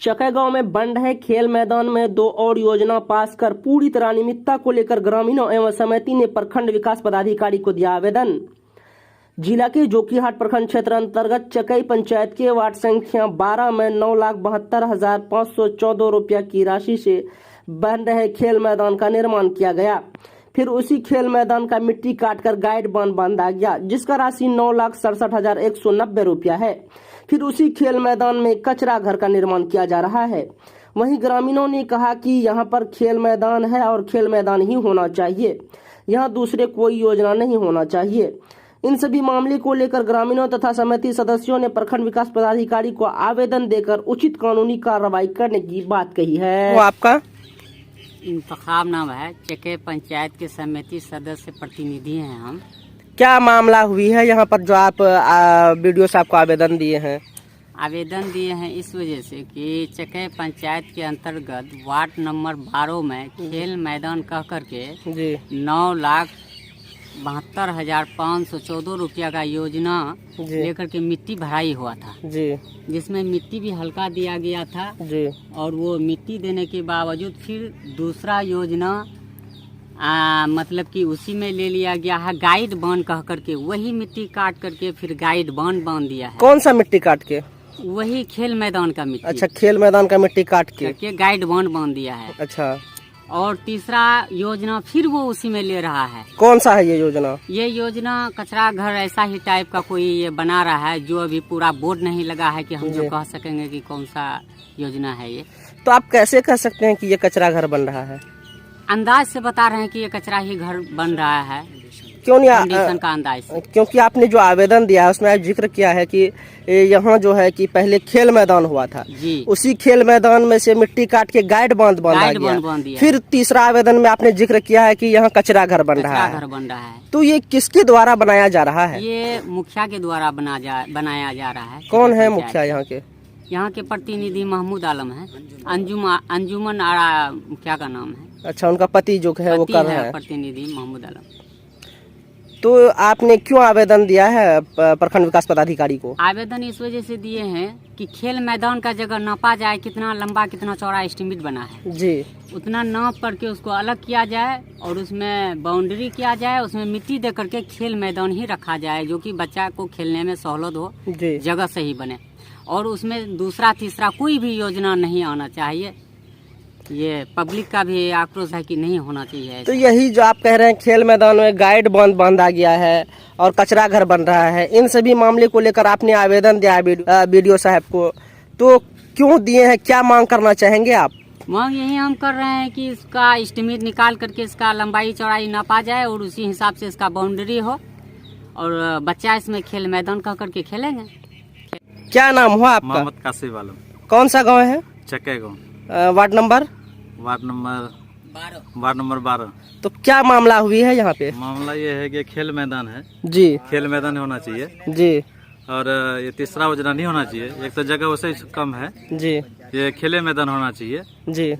चकै गांव में बन रहे खेल मैदान में 2 और योजना पास कर पूरी तरह अनियमितता को लेकर ग्रामीणों एवं समिति ने प्रखंड विकास पदाधिकारी को दिया आवेदन। जिला के जोकीहाट प्रखंड क्षेत्र अंतर्गत चकई पंचायत के वार्ड संख्या 12 में 9,72,514 रुपया की राशि से बन रहे खेल मैदान का निर्माण किया गया। फिर उसी खेल मैदान का मिट्टी काटकर गाइड बांधा गया, जिसका राशि 9,67,190 रुपया है। फिर उसी खेल मैदान में कचरा घर का निर्माण किया जा रहा है। वहीं ग्रामीणों ने कहा कि यहां पर खेल मैदान है और खेल मैदान ही होना चाहिए, यहां दूसरे कोई योजना नहीं होना चाहिए। इन सभी मामले को लेकर ग्रामीणों तथा समिति सदस्यों ने प्रखंड विकास पदाधिकारी को आवेदन देकर उचित कानूनी कार्रवाई करने की बात कही है। वो आपका इंतखाब नाम है, चकै पंचायत के समिति सदस्य प्रतिनिधि हैं हम। क्या मामला हुई है यहाँ पर जो आप वीडियो से आपको आवेदन दिए हैं? आवेदन दिए हैं इस वजह से कि चकै पंचायत के अंतर्गत वार्ड नंबर 12 में खेल मैदान कह करके 9,72,514 रुपया का योजना लेकर के मिट्टी भराई हुआ था जी, जिसमें मिट्टी भी हल्का दिया गया था जी। और वो मिट्टी देने के बावजूद फिर दूसरा योजना मतलब कि उसी में ले लिया गया है गाइड बांध कह करके, वही मिट्टी काट करके फिर गाइड बांध दिया है। कौन सा मिट्टी काट के? वही खेल मैदान का मिट्टी। अच्छा, खेल मैदान का मिट्टी काट के गाइड बांध दिया है। अच्छा, और तीसरा योजना फिर वो उसी में ले रहा है। कौन सा है ये योजना? ये योजना कचरा घर ऐसा ही टाइप का कोई ये बना रहा है, जो अभी पूरा बोर्ड नहीं लगा है कि हम जो कह सकेंगे कि कौन सा योजना है ये। तो आप कैसे कह सकते हैं कि ये कचरा घर बन रहा है? अंदाज से बता रहे हैं कि ये कचरा ही घर बन रहा है। क्यों नहीं कंडीशन का अंदाज? क्योंकि आपने जो आवेदन दिया है उसमें आप जिक्र किया है कि यहाँ जो है कि पहले खेल मैदान हुआ था जी। उसी खेल मैदान में से मिट्टी काट के गाइड बांधा गया। फिर तीसरा आवेदन में आपने जिक्र किया है कि यहाँ कचरा घर बन रहा है। तो ये किसके द्वारा बनाया जा रहा है? ये मुखिया के द्वारा बनाया जा रहा है। कौन है मुखिया यहाँ के? यहाँ के प्रतिनिधि महमूद आलम है। अंजुमन आरा क्या का नाम है? अच्छा, उनका पति जो है वो कर रहा है, प्रतिनिधि महमूद आलम। तो आपने क्यों आवेदन दिया है प्रखंड विकास पदाधिकारी को? आवेदन इस वजह से दिए हैं कि खेल मैदान का जगह नापा जाए, कितना लंबा कितना चौड़ा एस्टिमेट बना है जी, उतना नाप करके उसको अलग किया जाए और उसमें बाउंड्री किया जाए, उसमें मिट्टी दे करके खेल मैदान ही रखा जाए, जो कि बच्चा को खेलने में सहूलत हो, जगह सही बने। और उसमें दूसरा तीसरा कोई भी योजना नहीं आना चाहिए। ये पब्लिक का भी आक्रोश है कि नहीं होना चाहिए। तो यही जो आप कह रहे हैं खेल मैदान में गाइड बांधा गया है और कचरा घर बन रहा है, इन सभी मामले को लेकर आपने आवेदन दिया है बीडीओ साहब को, तो क्यों दिए हैं? क्या मांग करना चाहेंगे आप? मांग यही हम कर रहे हैं कि इसका एस्टिमेट निकाल करके इसका लंबाई चौड़ाई नापा जाए और उसी हिसाब से इसका बाउंड्री हो और बच्चा इसमें खेल मैदान कह करके खेलेंगे। क्या नाम हुआ आपका? मोहम्मद कासिम आलम। कौन सा गाँव है? चकै गाँव। Ward number 12। तो क्या मामला हुई है यहाँ पे? मामला ये है कि खेल मैदान है जी, खेल मैदान होना चाहिए जी। और ये तीसरा योजना नहीं होना चाहिए, एक तो जगह वैसे ही कम है जी, ये खेले मैदान होना चाहिए जी।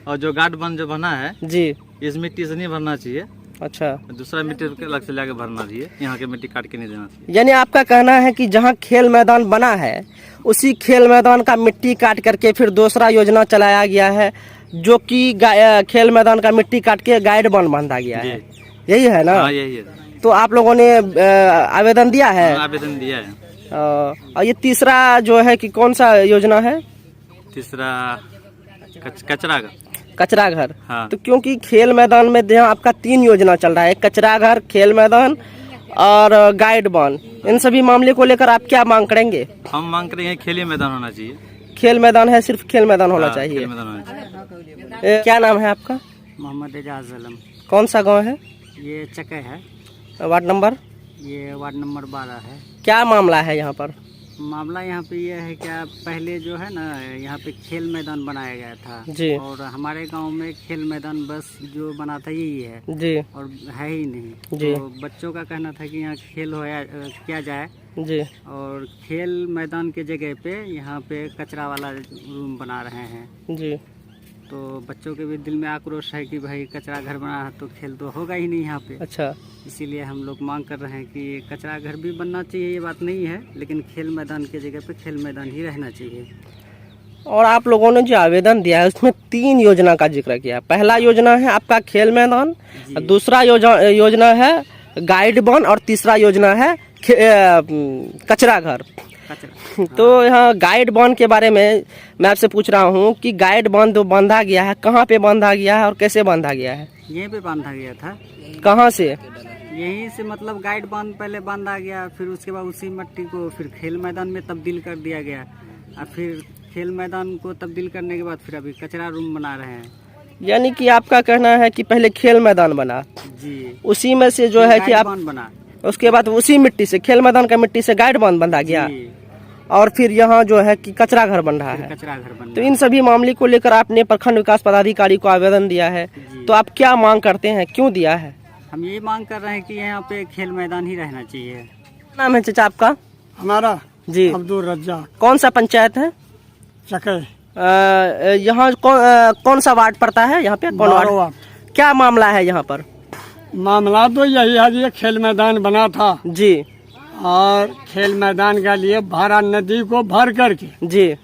और जो गार्ड बन जो बना है जी, इस मिट्टी से नहीं भरना चाहिए। अच्छा, दूसरा मिट्टी अलग से लाके भरना चाहिए, यहाँ के मिट्टी काट के नहीं देना चाहिए। यानी आपका कहना है कि जहाँ खेल मैदान बना है उसी खेल मैदान का मिट्टी काट करके फिर दूसरा योजना चलाया गया है, जो कि खेल मैदान का मिट्टी काट के गाइड बांधा गया है, यही है ना? हाँ, यही है। तो आप लोगों ने आवेदन दिया है? आवेदन दिया है। और ये तीसरा जो है कि कौन सा योजना है? तीसरा कचरा घर। हाँ। तो क्योंकि खेल मैदान में जहाँ आपका 3 योजना चल रहा है, कचरा घर, खेल मैदान और गाइड बांध, इन सभी मामले को लेकर आप क्या मांग करेंगे? हम मांग करेंगे खेल मैदान होना चाहिए। खेल मैदान है, सिर्फ खेल मैदान होना चाहिए। खेल मैदान होना चाहिए। क्या नाम है आपका? मोहम्मद एजाज आलम। कौन सा गाँव है? ये चकै है। Ward number? ये वार्ड नंबर 12 है। क्या मामला है यहाँ पर? मामला यहाँ पे ये है क्या, पहले जो है ना यहाँ पे खेल मैदान बनाया गया था जी, और हमारे गांव में खेल मैदान बस जो बना था यही है जी, और है ही नहीं जी। तो बच्चों का कहना था कि यहाँ खेल किया जाए जी, और खेल मैदान के जगह पे यहाँ पे कचरा वाला रूम बना रहे हैं जी। तो बच्चों के भी दिल में आक्रोश है कि भाई कचरा घर बना है तो खेल तो होगा ही नहीं यहाँ पे। अच्छा, इसीलिए हम लोग मांग कर रहे हैं कि कचरा घर भी बनना चाहिए, ये बात नहीं है, लेकिन खेल मैदान की जगह पे खेल मैदान ही रहना चाहिए। और आप लोगों ने जो आवेदन दिया है उसमें 3 योजना का जिक्र किया। पहला योजना है आपका खेल मैदान, दूसरा योजना है गाइड वन और तीसरा योजना है कचरा घर। तो यहाँ गाइड वन के बारे में मैं आपसे पूछ रहा हूँ कि गाइड वन जो बांधा गया है कहाँ पे बांधा गया है और कैसे बांधा गया है? यहीं पे बांधा गया था। कहाँ से? यहीं से, मतलब गाइड बांध पहले बांधा गया, फिर उसके बाद उसी मिट्टी को फिर खेल मैदान में तब्दील कर दिया गया, और फिर खेल मैदान को तब्दील करने के बाद फिर अभी कचरा रूम बना रहे हैं। यानी कि आपका कहना है कि पहले खेल मैदान बना जी, उसी में से जो है कि आप बना, उसके बाद उसी मिट्टी से खेल मैदान का मिट्टी से गाइड वन बंधा गया और फिर यहाँ जो है कि कचरा घर बन रहा है। कचरा घर बन। तो इन सभी मामले को लेकर आपने प्रखंड विकास पदाधिकारी को आवेदन दिया है, तो आप क्या मांग करते हैं, क्यों दिया है? हम यही मांग कर रहे हैं कि यहाँ पे खेल मैदान ही रहना चाहिए। नाम है चाचा आपका? हमारा जी, अब्दुल रज्जाक। कौन सा पंचायत है? चके। यहाँ कौन सा वार्ड पड़ता है? यहाँ पे कौन वार्ड? क्या मामला है यहाँ पर? मामला तो यही है जी, खेल मैदान बना था जी, और खेल मैदान के लिए भारा नदी को भर करके जी,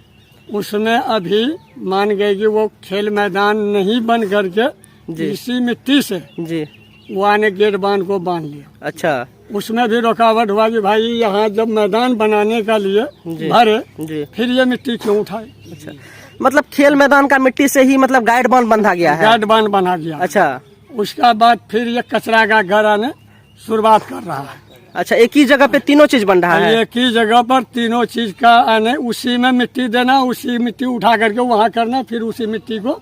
उसमें अभी मान गए कि वो खेल मैदान नहीं बन करके इसी मिट्टी से जी, वो आने गेट बांध को बांध लिया। अच्छा, उसमें भी रुकावट हुआ कि भाई यहाँ जब मैदान बनाने का लिए भरे जी, फिर ये मिट्टी क्यों उठाए? अच्छा, मतलब खेल मैदान का मिट्टी से ही मतलब गाइड बांध बंधा गया है? गाइड बांध बना गया। अच्छा, उसका बाद फिर ये कचरा का घर आने शुरुआत कर रहा है। अच्छा, एक ही जगह पे तीनों चीज बन रहा है? एक ही जगह पर तीनों चीज का आने, उसी में मिट्टी देना, उसी मिट्टी उठा करके वहाँ करना, फिर उसी मिट्टी को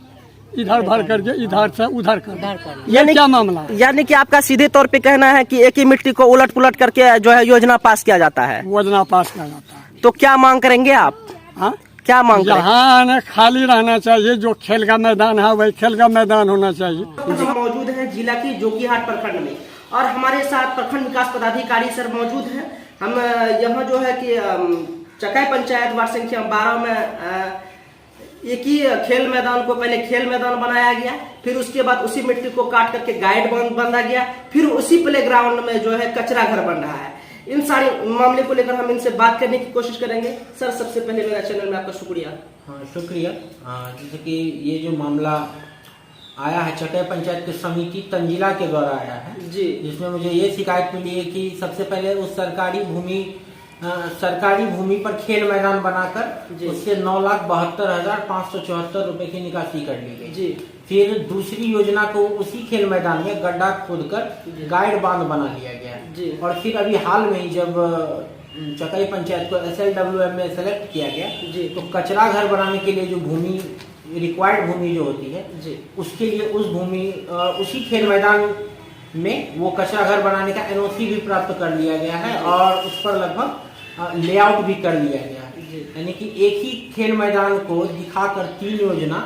इधर भर करके इधर से उधर करना। यानी क्या मामला है? यानी कि आपका सीधे तौर पे कहना है कि एक ही मिट्टी को उलट पुलट करके जो है योजना पास किया जाता है? योजना पास किया जाता है। तो क्या मांग करेंगे आप? हाँ, क्या मांग करेंगे? यहाँ आने खाली रहना चाहिए, जो खेल का मैदान है वही खेल का मैदान होना चाहिए। हम मौजूद हैं जिला की जोकीहाट प्रखंड में और हमारे साथ प्रखंड विकास पदाधिकारी सर मौजूद हैं। हम यहाँ जो है कि चकाई पंचायत वार्ड संख्या 12 में एक ही खेल मैदान को पहले खेल मैदान बनाया गया, फिर उसके बाद उसी मिट्टी को काट करके गाइड बांधा गया, फिर उसी प्लेग्राउंड में जो है कचरा घर बन रहा है। इन सारे मामले को लेकर हम इनसे बात करने की कोशिश करेंगे। सर, सबसे पहले मेरा चैनल में आपका शुक्रिया। हाँ, शुक्रिया। जैसे कि ये जो मामला आया है चकाई पंचायत की समिति तंजिला के द्वारा आया है जी, जिसमें मुझे ये शिकायत मिली है कि सबसे पहले उस सरकारी भूमि पर खेल मैदान बनाकर उससे 9,72,574 रुपए की निकासी कर ली गई जी। फिर दूसरी योजना को उसी खेल मैदान में गड्ढा खोदकर गाइड बांध बना लिया गया जी। और फिर अभी हाल में ही जब चकाई पंचायत को SLWM में सेलेक्ट किया गया जी, तो कचरा घर बनाने के लिए जो भूमि रिक्वायर्ड भूमि जो होती है जी, उसके लिए उसी खेल मैदान में वो कचरा घर बनाने का NOC भी प्राप्त कर लिया गया है और उस पर लगभग लेआउट भी कर लिया गया है। यानी कि एक ही खेल मैदान को दिखाकर 3 योजना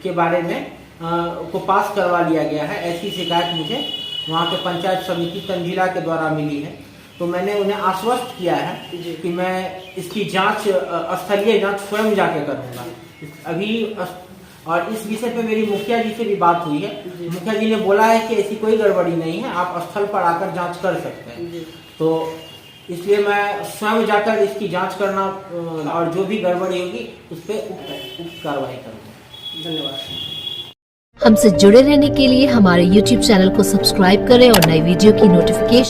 के बारे में को पास करवा लिया गया है। ऐसी शिकायत मुझे वहाँ के पंचायत समिति तंजिला के द्वारा मिली है। तो मैंने उन्हें आश्वस्त किया है कि मैं इसकी जांच, स्थलीय जांच स्वयं जाके करूँगा अभी। और इस विषय पे मेरी मुखिया जी से भी बात हुई है। मुखिया जी ने बोला है कि ऐसी कोई गड़बड़ी नहीं है, आप स्थल पर आकर जांच कर सकते हैं। तो इसलिए मैं स्वयं जाकर इसकी जांच करना और जो भी गड़बड़ी होगी उस पर उक्त कार्रवाई करूँगा। धन्यवाद। हमसे जुड़े रहने के लिए हमारे YouTube चैनल को सब्सक्राइब करें और नई वीडियो की नोटिफिकेशन